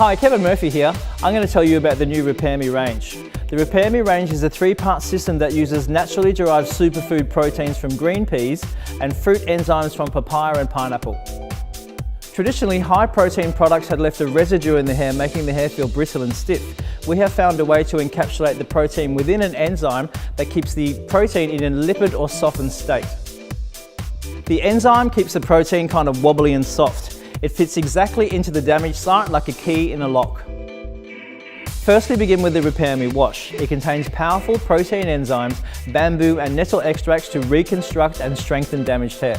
Hi, Kevin Murphy here. I'm going to tell you about the new REPAIR-ME range. The REPAIR-ME range is a 3-part system that uses naturally derived superfood proteins from green peas and fruit enzymes from papaya and pineapple. Traditionally, high protein products had left a residue in the hair, making the hair feel brittle and stiff. We have found a way to encapsulate the protein within an enzyme that keeps the protein in a lipid or softened state. The enzyme keeps the protein kind of wobbly and soft. It fits exactly into the damaged site like a key in a lock. Firstly, begin with the REPAIR-ME wash. It contains powerful protein enzymes, bamboo and nettle extracts to reconstruct and strengthen damaged hair.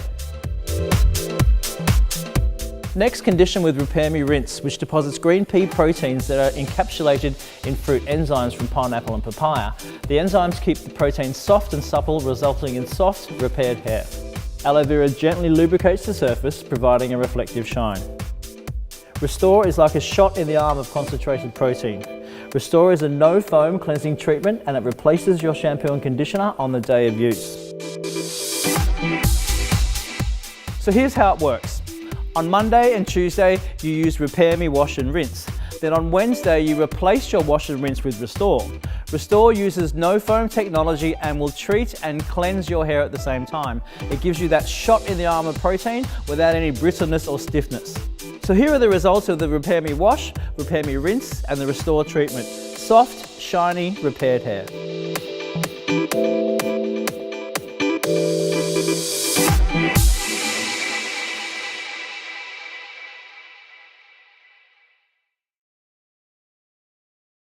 Next, condition with REPAIR-ME rinse, which deposits green pea proteins that are encapsulated in fruit enzymes from pineapple and papaya. The enzymes keep the protein soft and supple, resulting in soft, repaired hair. Aloe vera gently lubricates the surface, providing a reflective shine. Restore is like a shot in the arm of concentrated protein. Restore is a no-foam cleansing treatment and it replaces your shampoo and conditioner on the day of use. So here's how it works. On Monday and Tuesday, you use REPAIR-ME wash and rinse. Then on Wednesday, you replace your wash and rinse with Restore. Restore uses no-foam technology and will treat and cleanse your hair at the same time. It gives you that shot in the arm of protein without any brittleness or stiffness. So here are the results of the REPAIR-ME wash, REPAIR-ME rinse and the Restore treatment. Soft, shiny, repaired hair.